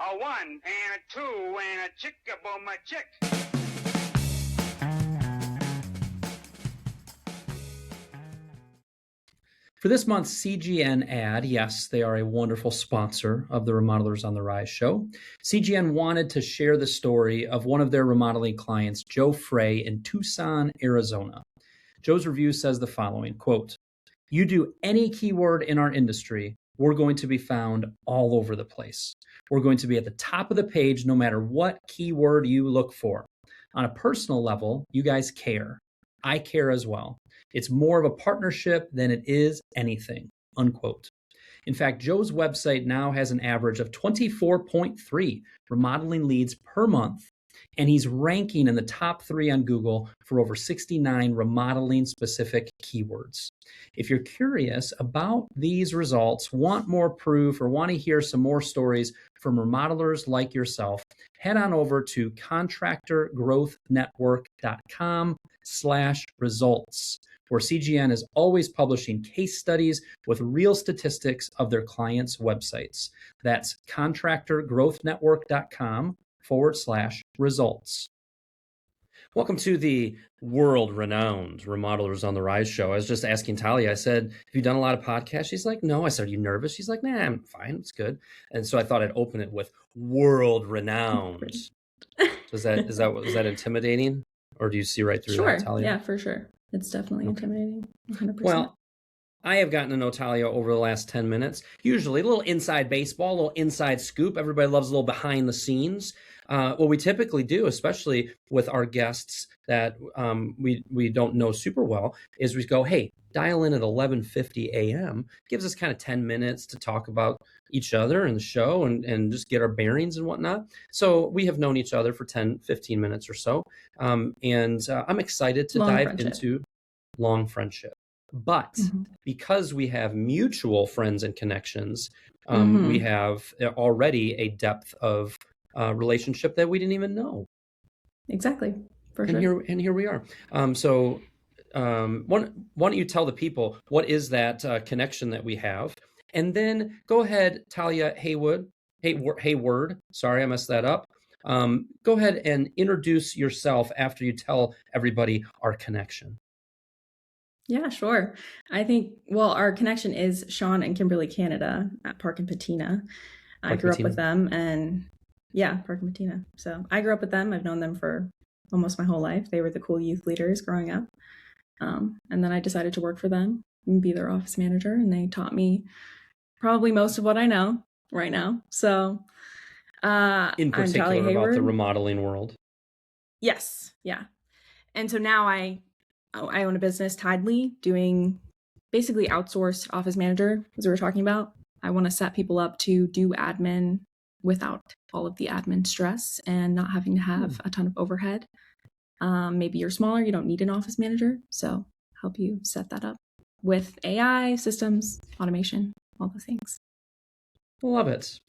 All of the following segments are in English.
A one and a two and a chick-a-boom a chick. For this month's CGN ad, yes, they are a wonderful sponsor of the Remodelers on the Rise show. CGN wanted to share the story of one of their remodeling clients, Joe Frey in Tucson, Arizona. Joe's review says the following, quote, "You do any keyword in our industry, we're going to be found all over the place. We're going to be at the top of the page no matter what keyword you look for. On a personal level, you guys care. I care as well. It's more of a partnership than it is anything," unquote. In fact, Joe's website now has an average of 24.3 remodeling leads per month, and he's ranking in the top 3 on Google for over 69 remodeling specific keywords. If you're curious about these results, want more proof, or want to hear some more stories from remodelers like yourself, head on over to contractorgrowthnetwork.com/results, where CGN is always publishing case studies with real statistics of their clients' websites. That's contractorgrowthnetwork.com/results. Welcome to the world-renowned Remodelers on the Rise show. I was just asking Talyah, I said, have you done a lot of podcasts? She's like, no. I said, are you nervous? She's like, nah, I'm fine. It's good. And so I thought I'd open it with world-renowned. Is that intimidating? Or do you see right through that, Talyah? Yeah, for sure. It's definitely intimidating, 100%. Well, I have gotten to know Talyah over the last 10 minutes. Usually a little inside baseball, a little inside scoop. Everybody loves a little behind the scenes. What we typically do, especially with our guests that we don't know super well, is we go, hey, dial in at 11:50 a.m. Gives us kind of 10 minutes to talk about each other and the show and just get our bearings and whatnot. So we have known each other for 10, 15 minutes or so. And I'm excited to dive into long friendship. But because we have mutual friends and connections, we have already a depth of relationship that we didn't even know. Exactly. For sure. Here we are. So why don't you tell the people what is that connection that we have? And then go ahead, Talyah Hayward. Sorry, I messed that up. Go ahead and introduce yourself after you tell everybody our connection. Yeah, sure. I think, our connection is Sean and Kimberly Canada at Park and Patina. I grew up with them, and Park and Patina. So I grew up with them. I've known them for almost my whole life. They were the cool youth leaders growing up. And then I decided to work for them and be their office manager. And they taught me probably most of what I know right now. So in particular, I'm Talyah Hayward. About the remodeling world. Yes. Yeah. And so now I own a business, Tidely, doing basically outsourced office manager, as we were talking about. I want to set people up to do admin without all of the admin stress and not having to have a ton of overhead. Maybe you're smaller, you don't need an office manager. So help you set that up with AI, systems, automation, all the things. Love it.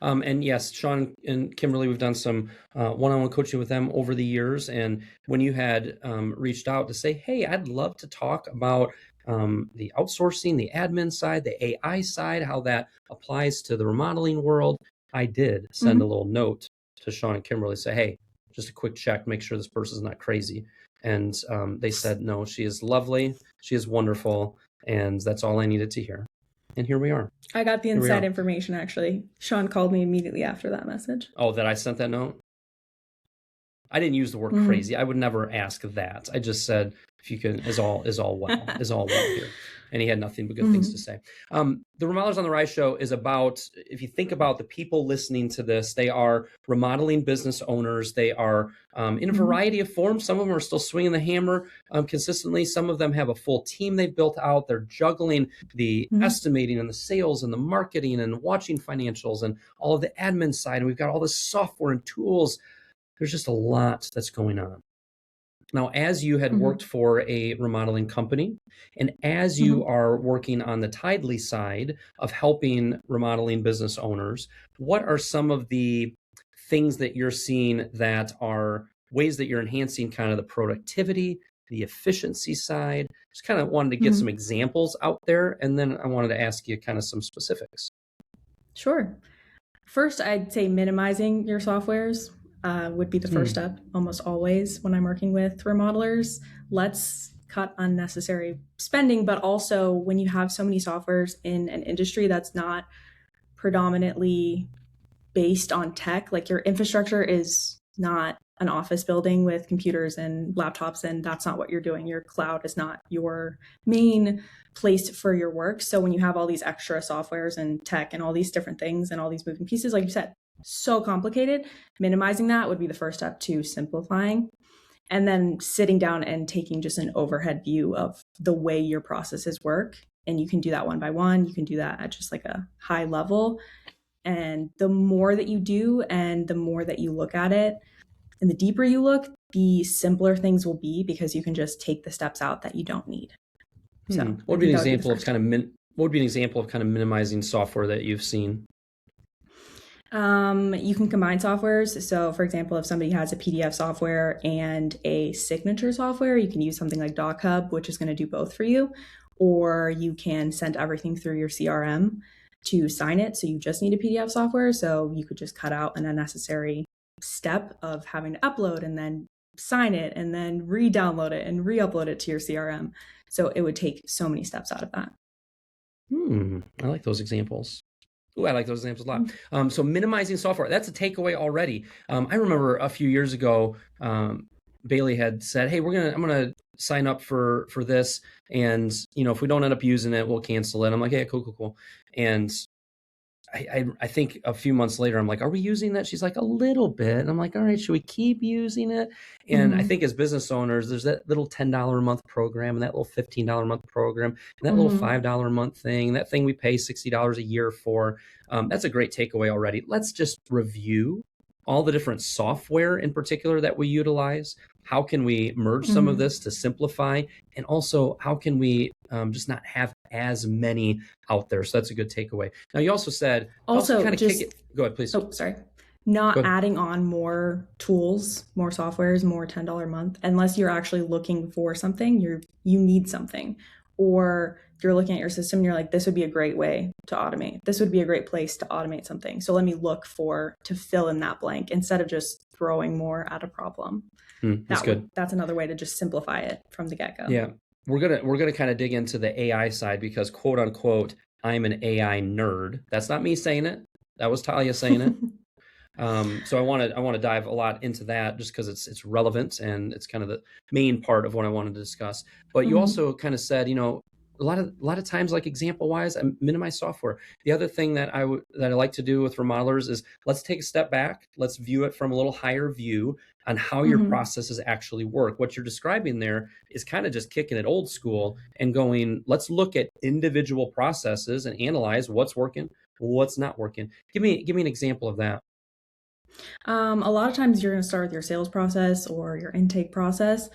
And yes, Sean and Kimberly, we've done some one-on-one coaching with them over the years. And when you had reached out to say, hey, I'd love to talk about the outsourcing, the admin side, the AI side, how that applies to the remodeling world, I did send a little note to Sean and Kimberly, say, hey, just a quick check, make sure this person's not crazy. And they said, no, she is lovely. She is wonderful. And that's all I needed to hear. And here we are. I got the inside information, actually. Sean called me immediately after that message. Oh, that I sent that note? I didn't use the word crazy. I would never ask that. I just said, if you can, is all well here. And he had nothing but good things to say. The Remodelers on the Rise show is about, if you think about the people listening to this, they are remodeling business owners. They are in a variety of forms. Some of them are still swinging the hammer consistently. Some of them have a full team they've built out. They're juggling the estimating and the sales and the marketing and watching financials and all of the admin side. And we've got all this software and tools. There's just a lot that's going on. Now, as you had worked for a remodeling company, and as you are working on the Tidely side of helping remodeling business owners, what are some of the things that you're seeing that are ways that you're enhancing kind of the productivity, the efficiency side? Just kind of wanted to get some examples out there, and then I wanted to ask you kind of some specifics. Sure. First, I'd say minimizing your softwares would be the first step almost always when I'm working with remodelers. Let's cut unnecessary spending, but also when you have so many softwares in an industry that's not predominantly based on tech, like your infrastructure is not an office building with computers and laptops, and that's not what you're doing. Your cloud is not your main place for your work. So when you have all these extra softwares and tech and all these different things and all these moving pieces, like you said, so complicated, minimizing that would be the first step to simplifying. And then sitting down and taking just an overhead view of the way your processes work. And you can do that one by one. You can do that at just like a high level. And the more that you do and the more that you look at it and the deeper you look, the simpler things will be because you can just take the steps out that you don't need. So what would be an example of minimizing software that you've seen? You can combine softwares. So for example, if somebody has a PDF software and a signature software, you can use something like DocHub, which is going to do both for you, or you can send everything through your CRM to sign it. So you just need a PDF software. So you could just cut out an unnecessary step of having to upload and then sign it and then re-download it and re-upload it to your CRM. So it would take so many steps out of that. I like those examples. I like those examples a lot. So minimizing software, that's a takeaway already. I remember a few years ago, Bailey had said, hey, I'm going to sign up for this. And, if we don't end up using it, we'll cancel it. I'm like, yeah, cool. And I think a few months later, I'm like, are we using that? She's like, a little bit. And I'm like, all right, should we keep using it? And I think as business owners, there's that little $10 a month program and that little $15 a month program and that little $5 a month thing, that thing we pay $60 a year for. That's a great takeaway already. Let's just review all the different software in particular that we utilize. How can we merge some of this to simplify? And also, how can we just not have as many out there? So that's a good takeaway. Now, you also said, go ahead, please. Oh, sorry. Not adding on more tools, more softwares, more $10 a month, unless you're actually looking for something, you need something. Or you're looking at your system and you're like, this would be a great way to automate. This would be a great place to automate something. So let me look to fill in that blank instead of just throwing more at a problem. That's good. That's another way to just simplify it from the get-go. Yeah. We're gonna kind of dig into the AI side because, quote unquote, I'm an AI nerd. That's not me saying it. That was Talyah saying it. So I want to dive a lot into that just because it's relevant and it's kind of the main part of what I wanted to discuss. But you also kind of said, a lot of times, like example wise, I minimize software. The other thing that I like to do with remodelers is let's take a step back. Let's view it from a little higher view on how your processes actually work. What you're describing there is kind of just kicking it old school and going, let's look at individual processes and analyze what's working, what's not working. Give me an example of that. A lot of times you're going to start with your sales process or your intake process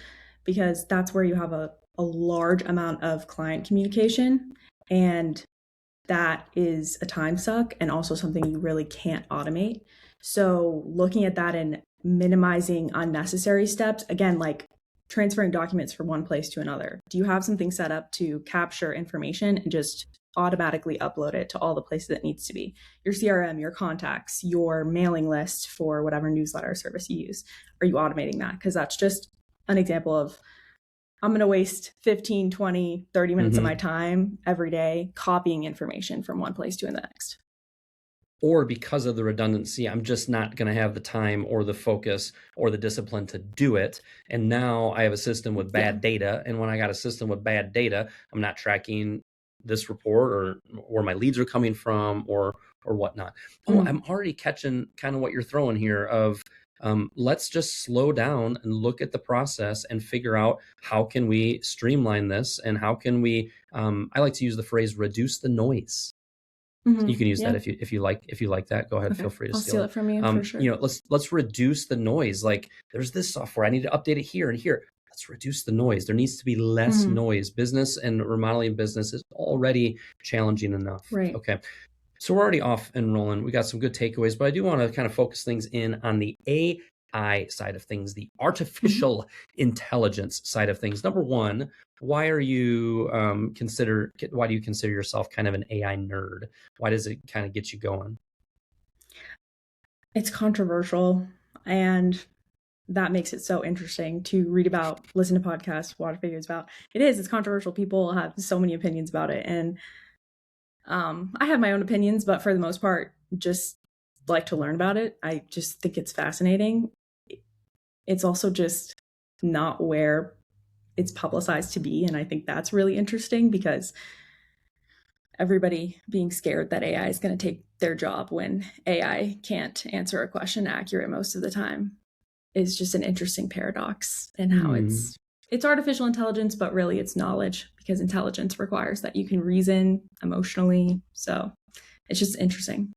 because that's where you have a large amount of client communication, and that is a time suck and also something you really can't automate. So looking at that and minimizing unnecessary steps, again, like transferring documents from one place to another. Do you have something set up to capture information and just automatically upload it to all the places it needs to be? Your CRM, your contacts, your mailing list for whatever newsletter service you use. Are you automating that? Because that's just an example of I'm going to waste 15, 20, 30 minutes of my time every day copying information from one place to the next. Or because of the redundancy, I'm just not going to have the time or the focus or the discipline to do it. And now I have a system with bad data. And when I got a system with bad data, I'm not tracking this report or where my leads are coming from or whatnot. I'm already catching kind of what you're throwing here of let's just slow down and look at the process and figure out how can we streamline this and how can we, I like to use the phrase, reduce the noise. You can use that if you like that. Go ahead, feel free to steal it from you for sure. Let's reduce the noise. Like there's this software, I need to update it here and here. Let's reduce the noise. There needs to be less noise. Business and remodeling business is already challenging enough. Right. Okay. So we're already off and rolling. We got some good takeaways, but I do want to kind of focus things in on the AI side of things, the artificial intelligence side of things. Number one, why do you consider yourself kind of an AI nerd? Why does it kind of get you going? It's controversial, and that makes it so interesting to read about, listen to podcasts, watch videos about. It's controversial. People have so many opinions about it. And I have my own opinions, but for the most part, just like to learn about it. I just think it's fascinating. It's also just not where it's publicized to be. And I think that's really interesting because everybody being scared that AI is going to take their job when AI can't answer a question accurate most of the time is just an interesting paradox in how it's artificial intelligence, but really it's knowledge, because intelligence requires that you can reason emotionally. So it's just interesting.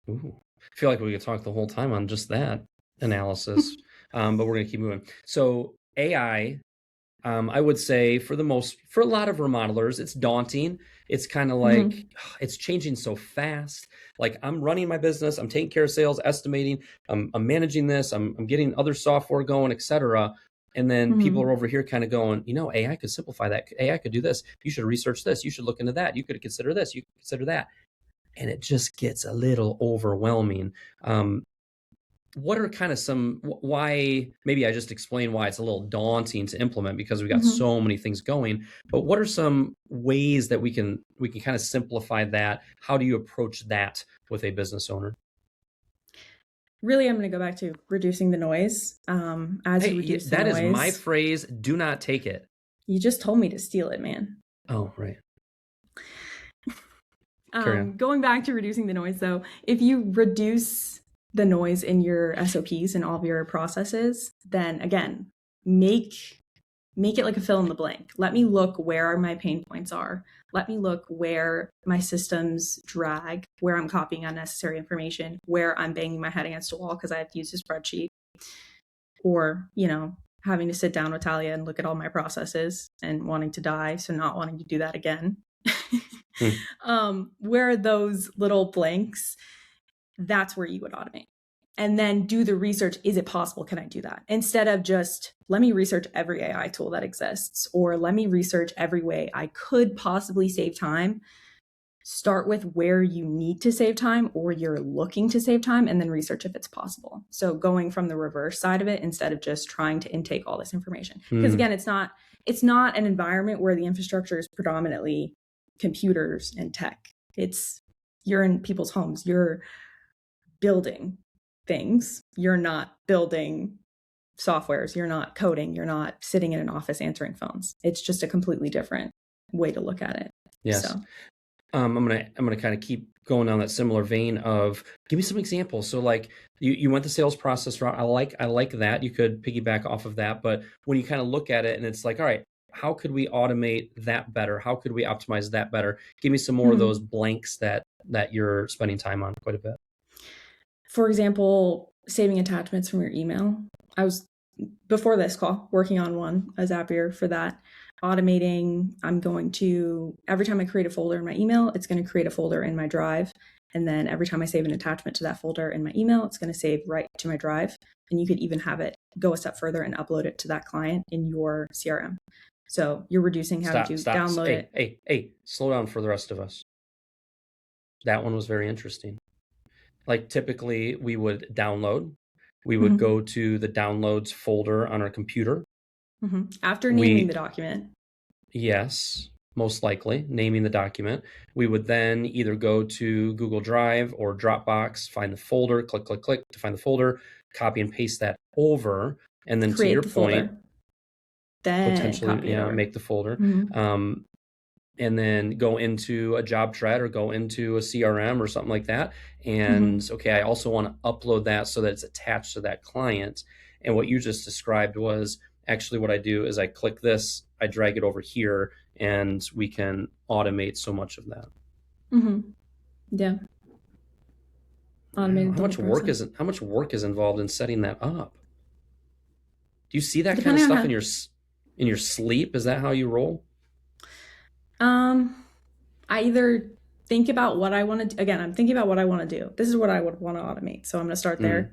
Ooh. I feel like we could talk the whole time on just that analysis, but we're going to keep moving. So AI, I would say for a lot of remodelers, it's daunting. It's kind of like, it's changing so fast. Like, I'm running my business, I'm taking care of sales, estimating, I'm managing this, I'm getting other software going, etc. And then people are over here kind of going, AI could simplify that. AI could do this. You should research this. You should look into that. You could consider this. You could consider that. And it just gets a little overwhelming. What are kind of why, maybe I just explained why it's a little daunting to implement, because we got so many things going, but what are some ways that we can kind of simplify that? How do you approach that with a business owner? Really, I'm going to go back to reducing the noise. That is my phrase. Do not take it. You just told me to steal it, man. Oh, right. Going back to reducing the noise, though, if you reduce the noise in your SOPs and all of your processes, then again, make it like a fill in the blank. Let me look where my pain points are. Let me look where my systems drag, where I'm copying unnecessary information, where I'm banging my head against a wall because I have to use a spreadsheet, or, having to sit down with Talyah and look at all my processes and wanting to die. So not wanting to do that again. Where are those little blanks? That's where you would automate. And then do the research. Is it possible? Can I do that? Instead of just, let me research every AI tool that exists, or let me research every way I could possibly save time. Start with where you need to save time or you're looking to save time, and then research if it's possible. So going from the reverse side of it, instead of just trying to intake all this information. Because again, it's not an environment where the infrastructure is predominantly computers and tech. You're in people's homes. You're building things. You're not building softwares. You're not coding. You're not sitting in an office answering phones. It's just a completely different way to look at it. Yes. So. I'm gonna kind of keep going down that similar vein of, give me some examples. So like you went the sales process route. I like that. You could piggyback off of that. But when you kind of look at it and it's like, all right, how could we automate that better? How could we optimize that better? Give me some more of those blanks that you're spending time on quite a bit. For example, saving attachments from your email. I was, before this call, working on one, a Zapier for that. Automating, I'm going to, every time I create a folder in my email, it's going to create a folder in my drive. And then every time I save an attachment to that folder in my email, it's going to save right to my drive. And you could even have it go a step further and upload it to that client in your CRM. So you're reducing having to download it. Hey, slow down for the rest of us. That one was very interesting. Like typically we would download, we would go to the downloads folder on our computer. After naming the document. Yes, most likely naming the document. We would then either go to Google Drive or Dropbox, find the folder, click to find the folder, copy and paste that over, and then create to your point, then potentially make the folder. And then go into a job thread or go into a CRM or something like that. And okay, I also want to upload that so that it's attached to that client. And what you just described was actually what I do is I click this, I drag it over here, and we can automate so much of that. Yeah. Automated. How much work is involved in setting that up? Do you see that kind of stuff in your sleep? Is that how you roll? I either think about what I want to do. Again, I'm thinking about what I want to do. This is what I would want to automate. So I'm going to start there.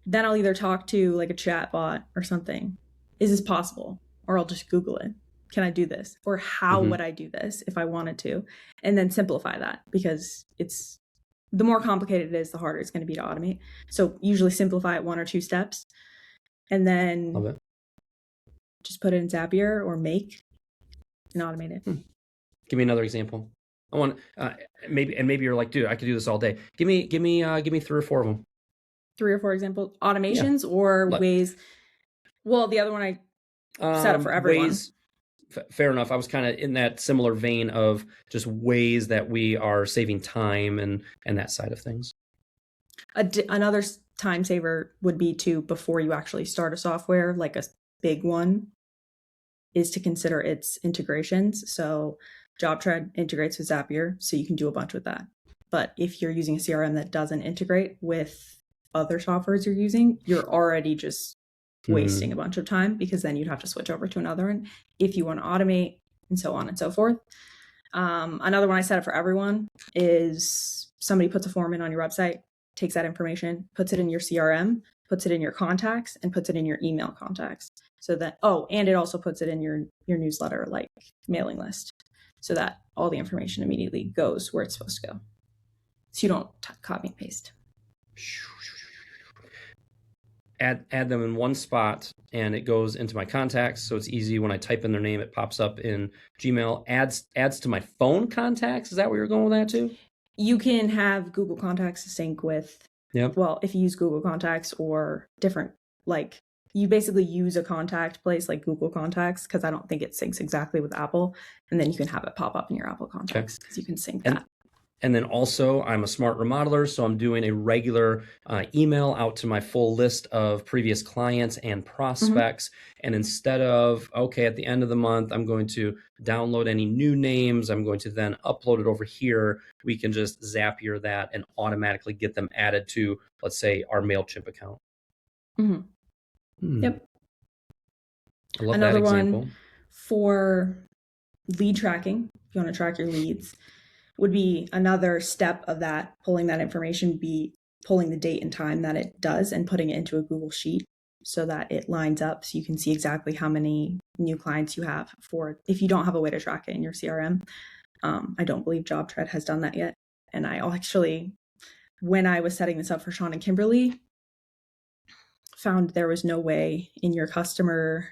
Then I'll either talk to like a chat bot or something. Is this possible? Or I'll just Google it. Can I do this? Or how would I do this if I wanted to? And then simplify that, because it's the more complicated it is, the harder it's going to be to automate. So usually simplify it 1 or 2 steps, and then just put it in Zapier or Make and automate it. Give me another example. I want maybe you're like, dude, I could do this all day. Give me 3 or 4 of them. 3 or 4 examples, automations or ways. Well, the other one I set up for everyone. Ways, fair enough. I was kind of in that similar vein of just ways that we are saving time and that side of things. Another time saver would be to, before you actually start a software, like a big one, is to consider its integrations. So JobTread integrates with Zapier, so you can do a bunch with that. But if you're using a CRM that doesn't integrate with other softwares you're using, you're already just wasting a bunch of time, because then you'd have to switch over to another one if you want to automate, and so on and so forth. Another one I set up for everyone is somebody puts a form in on your website, takes that information, puts it in your CRM, puts it in your contacts, and puts it in your email contacts. So that, and it also puts it in your newsletter, like mailing list, so that all the information immediately goes where it's supposed to go. So you don't copy and paste. Add them in one spot, and it goes into my contacts, so it's easy. When I type in their name, it pops up in Gmail. Adds to my phone contacts. Is that where you're going with that too? You can have Google Contacts sync with. Yep. Well, if you use Google Contacts or different, like you basically use a contact place like Google Contacts, because I don't think it syncs exactly with Apple, and then you can have it pop up in your Apple Contacts, because you can sync that. And then also, I'm a smart remodeler, so I'm doing a regular email out to my full list of previous clients and prospects. And instead of, at the end of the month, I'm going to download any new names, I'm going to then upload it over here, we can just Zapier that and automatically get them added to, let's say, our MailChimp account. Yep. I love Another that example. one for lead tracking, if you want to track your leads, would be another step of that, pulling that information, be pulling the date and time that it does and putting it into a Google Sheet so that it lines up, so you can see exactly how many new clients you have for, if you don't have a way to track it in your CRM. I don't believe JobTread has done that yet. And I actually, when I was setting this up for Sean and Kimberly, found there was no way in your customer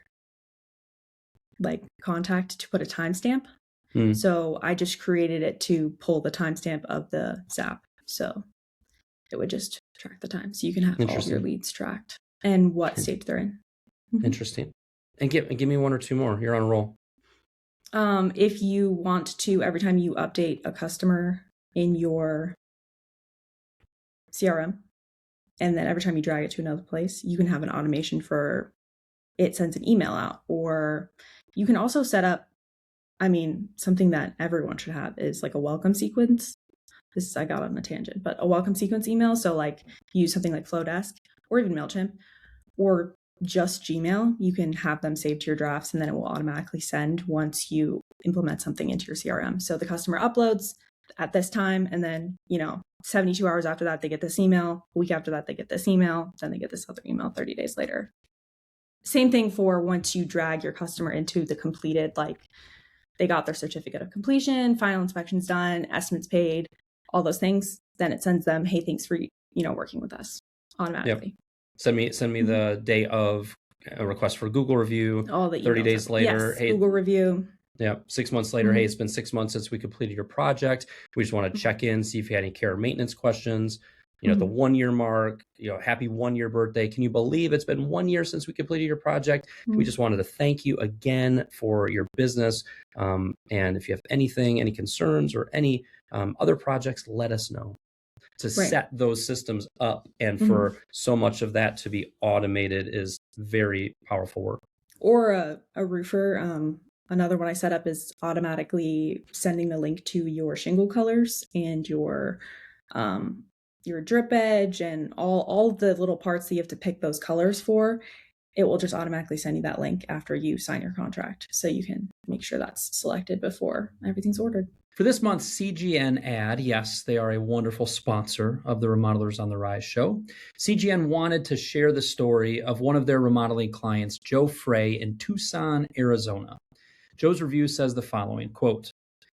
contact to put a timestamp. So I just created it to pull the timestamp of the Zap. So it would just track the time. So you can have all of your leads tracked and what stage they're in. Interesting. And give me 1 or 2 more. You're on a roll. If you want to, every time you update a customer in your CRM, and then every time you drag it to another place, you can have an automation for it sends an email out. Or you can also set up, something that everyone should have is like a welcome sequence. I got on a tangent, but a welcome sequence email. So use something like Flowdesk or even MailChimp or just Gmail. You can have them saved to your drafts, and then it will automatically send once you implement something into your CRM. So the customer uploads at this time, and then, 72 hours after that, they get this email. A week after that, they get this email. Then they get this other email 30 days later. Same thing for once you drag your customer into the completed, they got their certificate of completion, final inspection's done, estimates paid, all those things. Then it sends them, hey, thanks for, working with us automatically. Yep. Send me the day of a request for Google review. All the 30 days later. Yes, hey, Google review. Yeah. 6 months later. Hey, it's been 6 months since we completed your project. We just want to check in, see if you had any care or maintenance questions. At the 1 year mark, happy 1 year birthday. Can you believe it's been 1 year since we completed your project? We just wanted to thank you again for your business. And if you have any concerns or any other projects, let us know. To set those systems up and for so much of that to be automated is very powerful work. Or a roofer. Another one I set up is automatically sending the link to your shingle colors and your drip edge and all the little parts that you have to pick those colors for. It will just automatically send you that link after you sign your contract, so you can make sure that's selected before everything's ordered. For this month's CGN ad, yes, they are a wonderful sponsor of the Remodelers on the Rise show. CGN wanted to share the story of one of their remodeling clients, Joe Frey in Tucson, Arizona. Joe's review says the following, quote,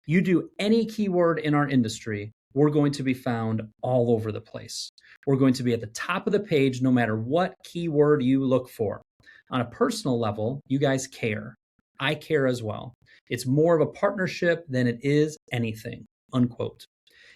"You do any keyword in our industry, we're going to be found all over the place. We're going to be at the top of the page no matter what keyword you look for. On a personal level, you guys care. I care as well. It's more of a partnership than it is anything, unquote.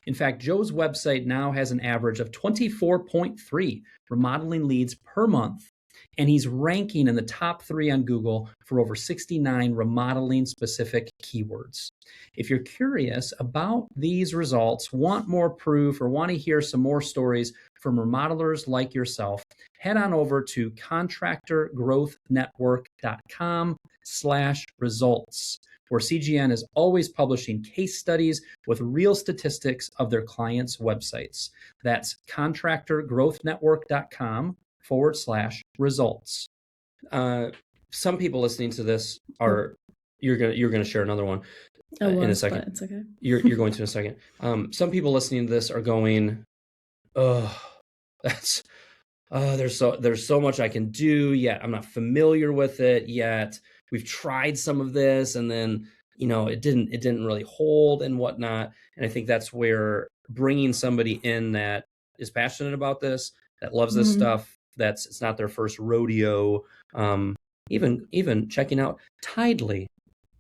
In fact, Joe's website now has an average of 24.3 remodeling leads per month, and he's ranking in the top 3 on Google for over 69 remodeling specific keywords. If you're curious about these results, want more proof, or want to hear some more stories from remodelers like yourself, head on over to contractorgrowthnetwork.com/results, where CGN is always publishing case studies with real statistics of their clients' websites. That's contractorgrowthnetwork.com/results. Some people listening to this are, you're gonna share another one in a second. It's okay. You're going to in a second. Some people listening to this are going, oh, there's so much I can do yet. I'm not familiar with it yet. We've tried some of this, and then it didn't really hold and whatnot. And I think that's where bringing somebody in that is passionate about this, that loves this stuff, it's not their first rodeo. Even checking out Tidely.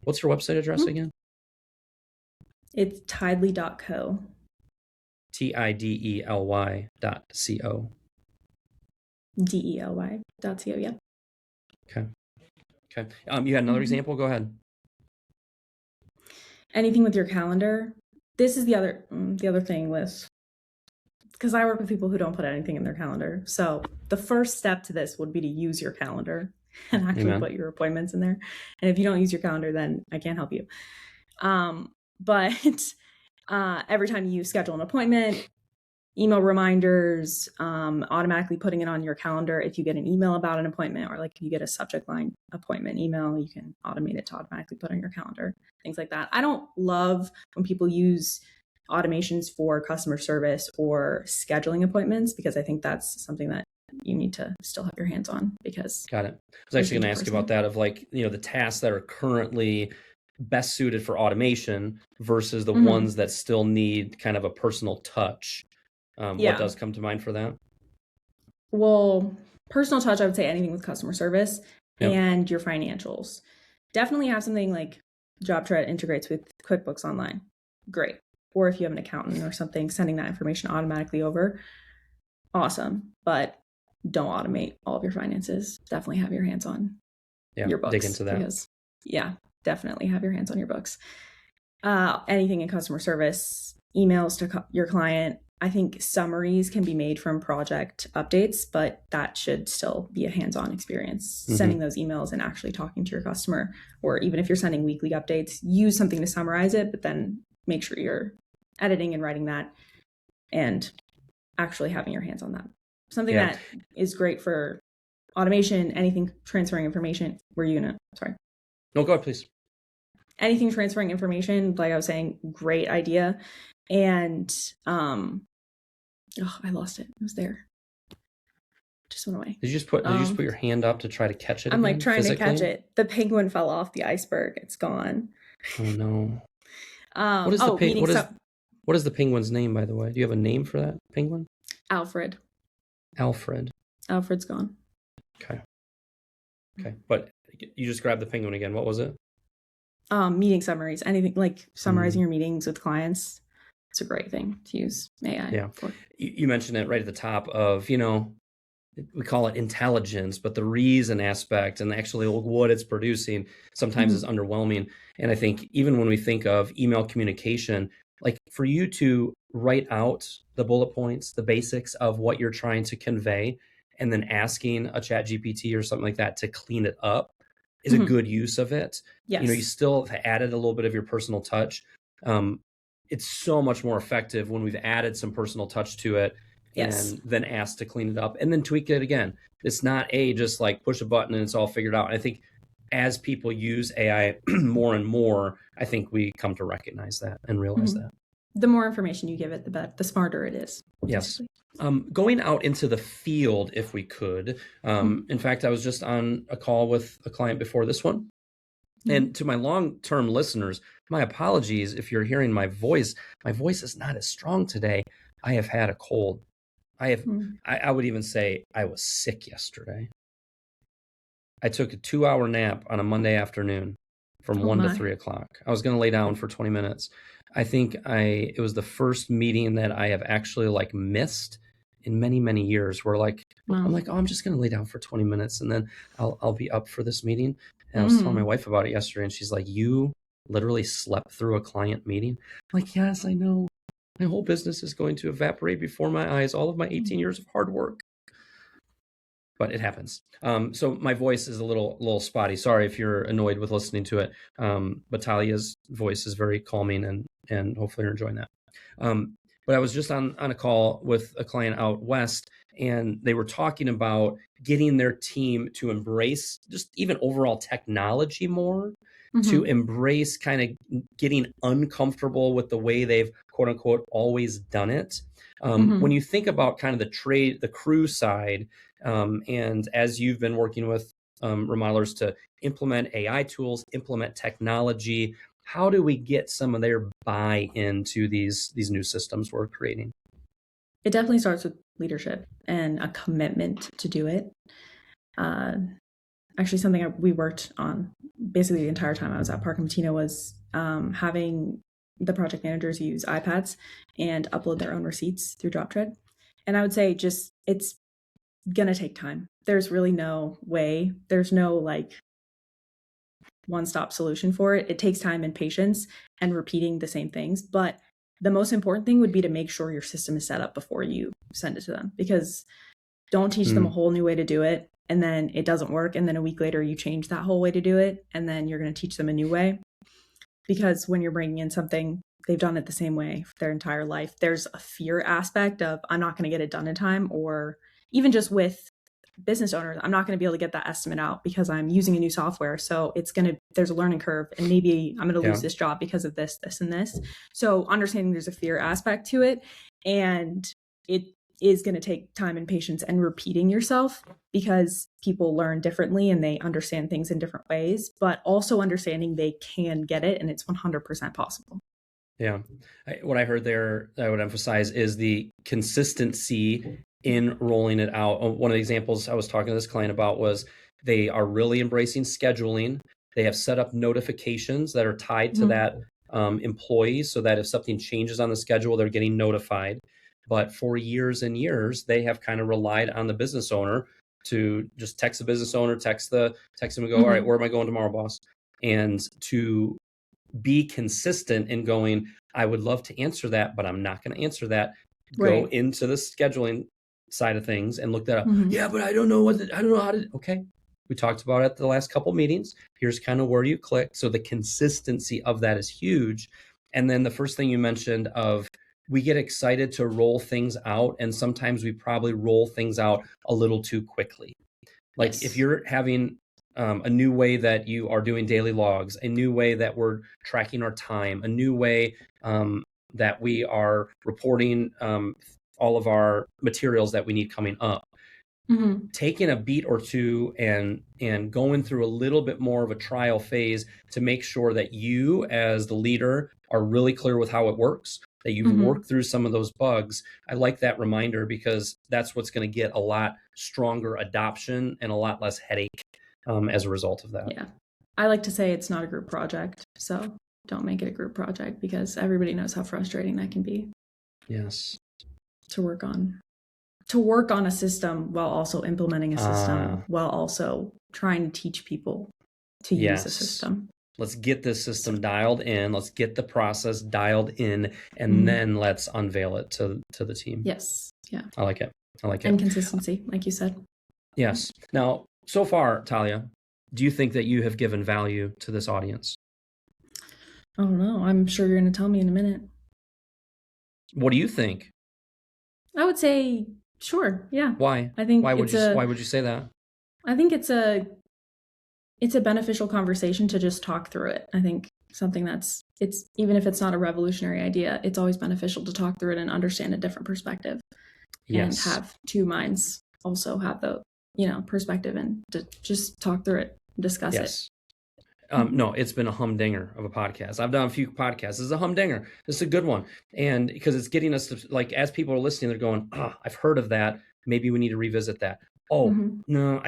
What's your website address again? It's tidely.co. TIDELY.co. DELY.co, yeah. Okay. You had another example? Go ahead. Anything with your calendar. This is the other thing with, because I work with people who don't put anything in their calendar. So the first step to this would be to use your calendar and actually put your appointments in there. And if you don't use your calendar, then I can't help you. But every time you schedule an appointment, email reminders, automatically putting it on your calendar. If you get an email about an appointment, or like if you get a subject line appointment email, you can automate it to automatically put on your calendar, things like that. I don't love when people use automations for customer service or scheduling appointments, because I think that's something that you need to still have your hands on. Because got it. I was actually going to ask you about that, of the tasks that are currently best suited for automation versus the ones that still need kind of a personal touch. What does come to mind for that? Well, personal touch, I would say anything with customer service and your financials. Definitely have something like JobTread integrates with QuickBooks Online. Great. Or if you have an accountant or something, sending that information automatically over. Awesome. But don't automate all of your finances. Definitely have your hands on your books. Dig into that. Because, definitely have your hands on your books. Anything in customer service, emails to your client. I think summaries can be made from project updates, but that should still be a hands-on experience. Sending those emails and actually talking to your customer, or even if you're sending weekly updates, use something to summarize it, but then make sure you're editing and writing that and actually having your hands on that. Something that is great for automation, anything transferring information. Sorry. No, go ahead, please. Anything transferring information, like I was saying, great idea. And I lost it. It was there. Just went away. Did you just put your hand up to try to catch it? I'm again, trying physically? to catch it. The penguin fell off the iceberg. It's gone. Oh no. What is the penguin's name, by the way? Do you have a name for that penguin? Alfred. Alfred's gone. Okay. But you just grabbed the penguin again. What was it? Meeting summaries. Anything like summarizing your meetings with clients. It's a great thing to use AI for. You mentioned it right at the top of, we call it intelligence, but the reason aspect and actually what it's producing sometimes is underwhelming. And I think even when we think of email communication, like for you to write out the bullet points, the basics of what you're trying to convey, and then asking a chat GPT or something like that to clean it up is a good use of it. Yes. You still have added a little bit of your personal touch. It's so much more effective when we've added some personal touch to it and then asked to clean it up and then tweak it again. It's not just like push a button and it's all figured out. I think as people use AI more and more, I think we come to recognize that and realize that. The more information you give it, the smarter it is. Yes. Going out into the field, if we could. In fact, I was just on a call with a client before this one, And to my long-term listeners, my apologies if you're hearing my voice. My voice is not as strong today. I have had a cold. I would even say I was sick yesterday. I took a 2-hour nap on a Monday afternoon from 1 to 3 o'clock. I was going to lay down for 20 minutes. I think it was the first meeting that I have actually like missed in many, many years where like, I'm like, oh, I'm just going to lay down for 20 minutes and then I'll be up for this meeting. And I was telling my wife about it yesterday and she's like, you literally slept through a client meeting? I'm like, yes, I know. My whole business is going to evaporate before my eyes, all of my 18 years of hard work. But it happens. So my voice is a little spotty. Sorry if you're annoyed with listening to it. But Talyah's voice is very calming and hopefully you're enjoying that. But I was just on a call with a client out west and they were talking about getting their team to embrace just even overall technology more, to embrace kind of getting uncomfortable with the way they've quote unquote always done it. When you think about kind of the crew side, and as you've been working with remodelers to implement AI tools, implement technology, how do we get some of their buy-in to these new systems we're creating? It definitely starts with leadership and a commitment to do it. Actually, something we worked on basically the entire time I was at Park & Patina was having the project managers use iPads and upload their own receipts through DropTread. And I would say just it's gonna take time. There's really no way. There's no like one-stop solution for it. It takes time and patience and repeating the same things. But the most important thing would be to make sure your system is set up before you send it to them, because don't teach them a whole new way to do it and then it doesn't work. And then a week later you change that whole way to do it. And then you're going to teach them a new way, because when you're bringing in something, they've done it the same way their entire life. There's a fear aspect of I'm not going to get it done in time, or even just with business owners, I'm not going to be able to get that estimate out because I'm using a new software. So there's a learning curve and maybe I'm going to lose this job because of this, and this. So understanding there's a fear aspect to it, and it is going to take time and patience and repeating yourself, because people learn differently and they understand things in different ways, but also understanding they can get it and it's 100% possible. Yeah. What I heard there that I would emphasize is the consistency in rolling it out. One of the examples I was talking to this client about was they are really embracing scheduling. They have set up notifications that are tied to that employee, so that if something changes on the schedule, they're getting notified. But for years and years, they have kind of relied on the business owner to just text the business owner, text them and go, all right, where am I going tomorrow, boss? And to be consistent in going, I would love to answer that, but I'm not going to answer that. Go into the scheduling side of things and look that up. Yeah, but I don't know how to. Okay. We talked about it at the last couple meetings. Here's kind of where you click. So the consistency of that is huge. And then the first thing you mentioned of we get excited to roll things out. And sometimes we probably roll things out a little too quickly. Like if you're having a new way that you are doing daily logs, a new way that we're tracking our time, a new way that we are reporting all of our materials that we need coming up. Taking a beat or two and going through a little bit more of a trial phase to make sure that you as the leader are really clear with how it works, that you've worked through some of those bugs. I like that reminder, because that's what's going to get a lot stronger adoption and a lot less headache as a result of that. Yeah. I like to say it's not a group project. So don't make it a group project, because everybody knows how frustrating that can be. Yes. To work on a system while also implementing a system, while also trying to teach people to use a system. Let's get this system dialed in. Let's get the process dialed in, and then let's unveil it to the team. Yes. Yeah. I like it. And consistency, like you said. Yes. Now, so far, Talyah, do you think that you have given value to this audience? I don't know. I'm sure you're going to tell me in a minute. What do you think? I would say, sure. Yeah. Why? I think why would you say that? I think it's a beneficial conversation to just talk through it. I think something it's even if it's not a revolutionary idea, it's always beneficial to talk through it and understand a different perspective. Yes. And have two minds also have the perspective, and to just talk through it, discuss it. No, it's been a humdinger of a podcast. I've done a few podcasts. This is a humdinger. This is a good one. And because it's getting us to, like, as people are listening, they're going, I've heard of that. Maybe we need to revisit that. Oh, no,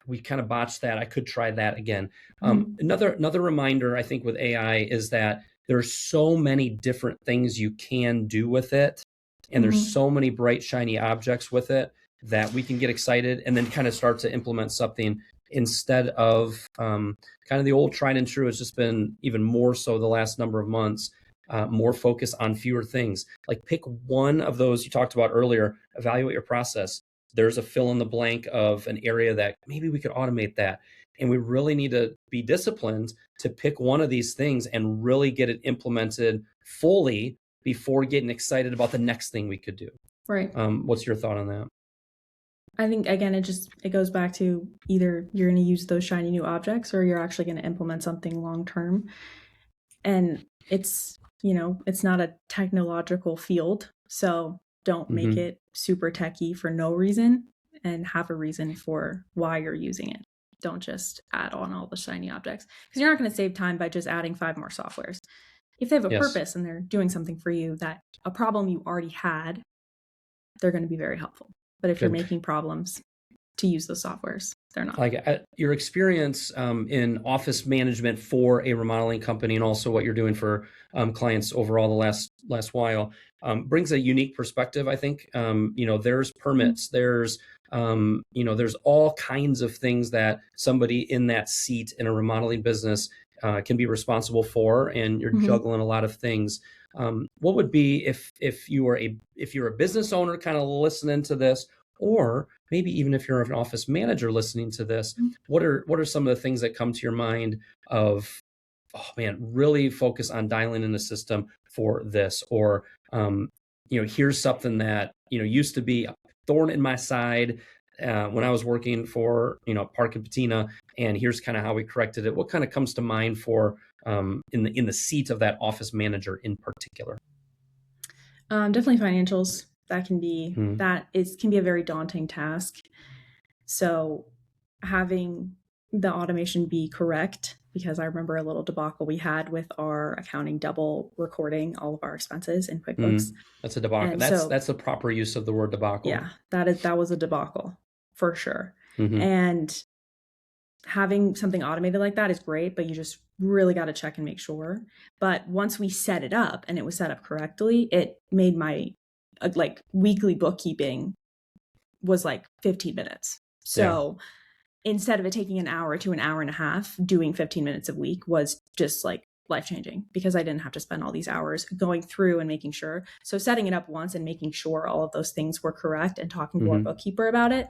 we kind of botched that. I could try that again. Another reminder, I think, with AI is that there's so many different things you can do with it. And there's so many bright, shiny objects with it that we can get excited and then kind of start to implement something instead of kind of the old tried and true. Has just been even more so the last number of months, more focus on fewer things. Like, pick one of those you talked about earlier, evaluate your process. There's a fill in the blank of an area that maybe we could automate that. And we really need to be disciplined to pick one of these things and really get it implemented fully before getting excited about the next thing we could do. Right. What's your thought on that? I think, again, it goes back to either you're going to use those shiny new objects or you're actually going to implement something long term. And it's not a technological field. So don't make it super techy for no reason, and have a reason for why you're using it. Don't just add on all the shiny objects, because you're not going to save time by just adding 5 more softwares. If they have a purpose and they're doing something for you, that a problem you already had, they're going to be very helpful. But if you're making problems to use those softwares, they're not. Like, your experience in office management for a remodeling company, and also what you're doing for clients overall the last while, brings a unique perspective, I think. There's permits, there's all kinds of things that somebody in that seat in a remodeling business can be responsible for, and you're juggling a lot of things. What would be if you're a business owner kind of listening to this, or maybe even if you're an office manager listening to this, what are some of the things that come to your mind of, oh man, really focus on dialing in the system for this, or here's something that used to be a thorn in my side when I was working for Park and Patina, and here's kind of how we corrected it. What kind of comes to mind for in the seat of that office manager in particular? Definitely financials. That can be can be a very daunting task. So having the automation be correct, because I remember a little debacle we had with our accounting double recording all of our expenses in QuickBooks. That's a debacle. That's the proper use of the word debacle. Yeah, that was a debacle for sure. And having something automated like that is great, but you just really got to check and make sure. But once we set it up and it was set up correctly, it made my weekly bookkeeping was like 15 minutes. So instead of it taking an hour to an hour and a half, doing 15 minutes a week was just like life-changing, because I didn't have to spend all these hours going through and making sure. So setting it up once and making sure all of those things were correct and talking to our bookkeeper about it,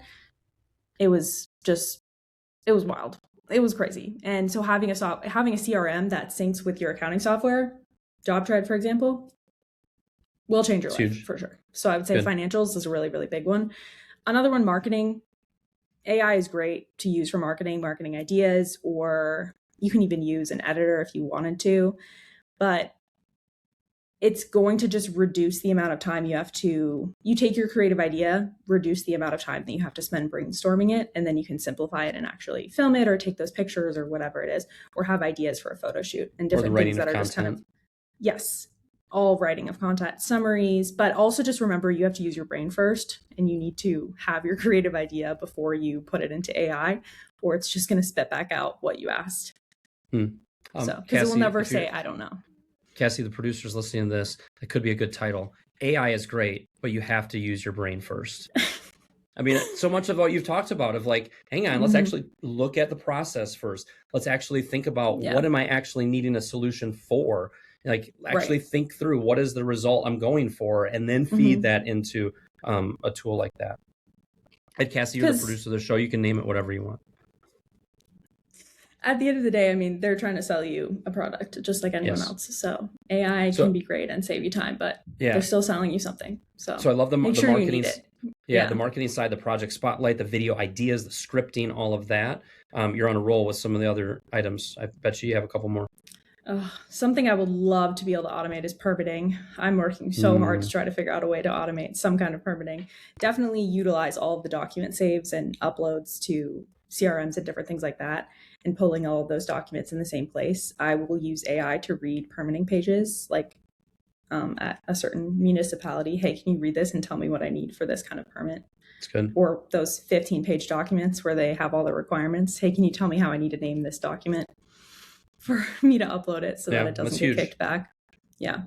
it was wild. It was crazy. And so having a CRM that syncs with your accounting software, JobTread, for example, will change your life for sure. So I would say financials is a really, really big one. Another one, marketing. AI is great to use for marketing ideas, or you can even use an editor if you wanted to, but it's going to just reduce the amount of time you take your creative idea, reduce the amount of time that you have to spend brainstorming it, and then you can simplify it and actually film it or take those pictures or whatever it is, or have ideas for a photo shoot and different things that are just kind of, all writing of content, summaries, but also just remember you have to use your brain first, and you need to have your creative idea before you put it into AI, or it's just going to spit back out what you asked. Because it will never say, I don't know. Cassie, the producer's listening to this, that could be a good title. AI is great, but you have to use your brain first. I mean, so much of what you've talked about of like, hang on, let's actually look at the process first. Let's actually think about what am I actually needing a solution for? Like, actually think through what is the result I'm going for, and then feed that into a tool like that. And Cassie, you're the producer of the show. You can name it whatever you want. At the end of the day, I mean, they're trying to sell you a product just like anyone else. So AI can be great and save you time, but they're still selling you something. So I love the marketing. Yeah, the marketing side, the project spotlight, the video ideas, the scripting, all of that. You're on a roll with some of the other items. I bet you have a couple more. Something I would love to be able to automate is permitting. I'm working so hard to try to figure out a way to automate some kind of permitting. Definitely utilize all of the document saves and uploads to CRMs and different things like that, and pulling all of those documents in the same place. I will use AI to read permitting pages, like at a certain municipality. Hey, can you read this and tell me what I need for this kind of permit? That's good. Or those 15-page documents where they have all the requirements. Hey, can you tell me how I need to name this document for me to upload it so that it doesn't get kicked back? Yeah.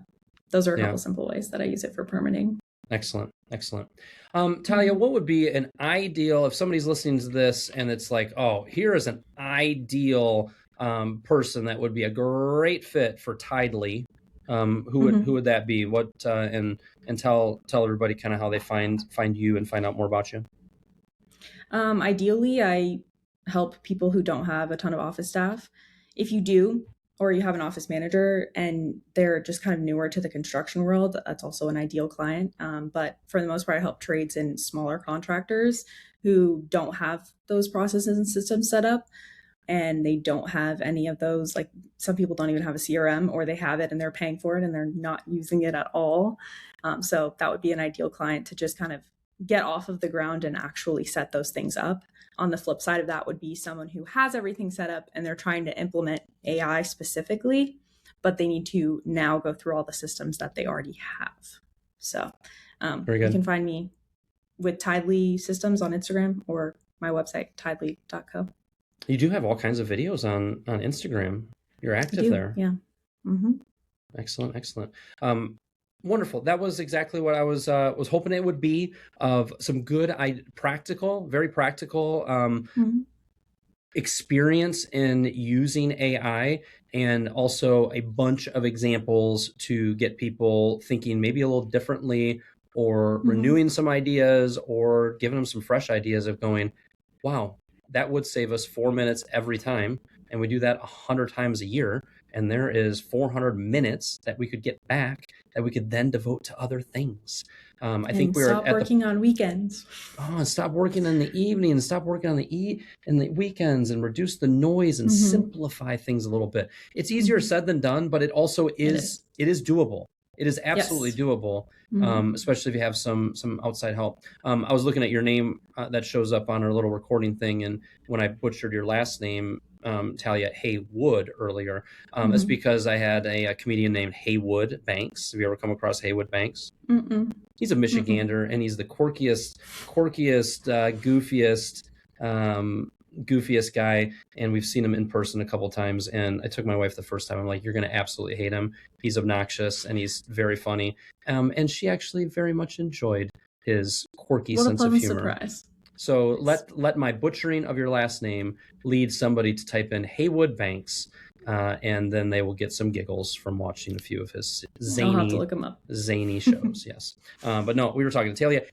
Those are a couple simple ways that I use it for permitting. Excellent. Excellent. Talyah, what would be an ideal, if somebody's listening to this and it's like, oh, here is an ideal person that would be a great fit for Tidely. Who would that be? What and tell everybody kind of how they find you and find out more about you. Ideally, I help people who don't have a ton of office staff. If you do, or you have an office manager and they're just kind of newer to the construction world, that's also an ideal client. But for the most part, I help trades and smaller contractors who don't have those processes and systems set up. And they don't have any of those. Like, some people don't even have a CRM, or they have it and they're paying for it and they're not using it at all. So that would be an ideal client to just kind of get off of the ground and actually set those things up. On the flip side of that would be someone who has everything set up and they're trying to implement AI specifically, but they need to now go through all the systems that they already have. So Very good. You can find me with Tidely Systems on Instagram, or my website, tidely.co. You do have all kinds of videos on Instagram. You're active there. Yeah. Excellent. Wonderful. That was exactly what I was hoping it would be, of some good, very practical experience in using AI, and also a bunch of examples to get people thinking maybe a little differently, or renewing some ideas, or giving them some fresh ideas of going, wow, that would save us 4 minutes every time. And we do that 100 times a year. And there is 400 minutes that we could get back that we could then devote to other things. I think we're stop working on weekends. Stop working in the evening, stop working on the weekends, and reduce the noise and simplify things a little bit. It's easier said than done, but it also is doable. It is absolutely doable, especially if you have some outside help. I was looking at your name that shows up on our little recording thing, and when I butchered your last name, Talyah Hayward, earlier, it's because I had a comedian named Haywood Banks. Have you ever come across Haywood Banks? He's a Michigander, and he's the quirkiest, goofiest guy, and we've seen him in person a couple times. And I took my wife the first time. I'm like, you're going to absolutely hate him. He's obnoxious and he's very funny. And she actually very much enjoyed his quirky sense of humor. Surprise. So let my butchering of your last name lead somebody to type in Haywood Banks, and then they will get some giggles from watching a few of his I'll have to look him up. zany shows. Yes. But no, we were talking to Talyah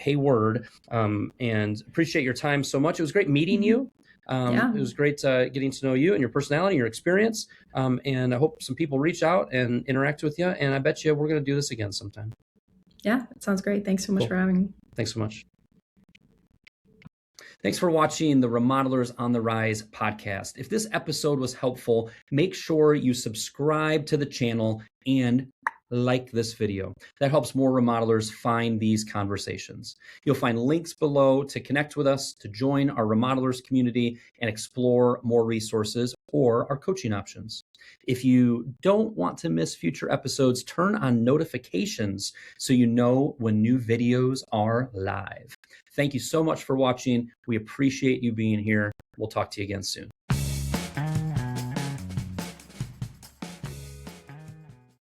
Hayward, and appreciate your time so much. It was great meeting you. It was great getting to know you and your personality, your experience. And I hope some people reach out and interact with you. And I bet you we're going to do this again sometime. Yeah, it sounds great. Thanks so much for having me. Thanks so much. Thanks for watching the Remodelers on the Rise podcast. If this episode was helpful, make sure you subscribe to the channel and like this video. That helps more remodelers find these conversations. You'll find links below to connect with us, to join our remodelers community, and explore more resources or our coaching options. If you don't want to miss future episodes, turn on notifications so you know when new videos are live. Thank you so much for watching. We appreciate you being here. We'll talk to you again soon.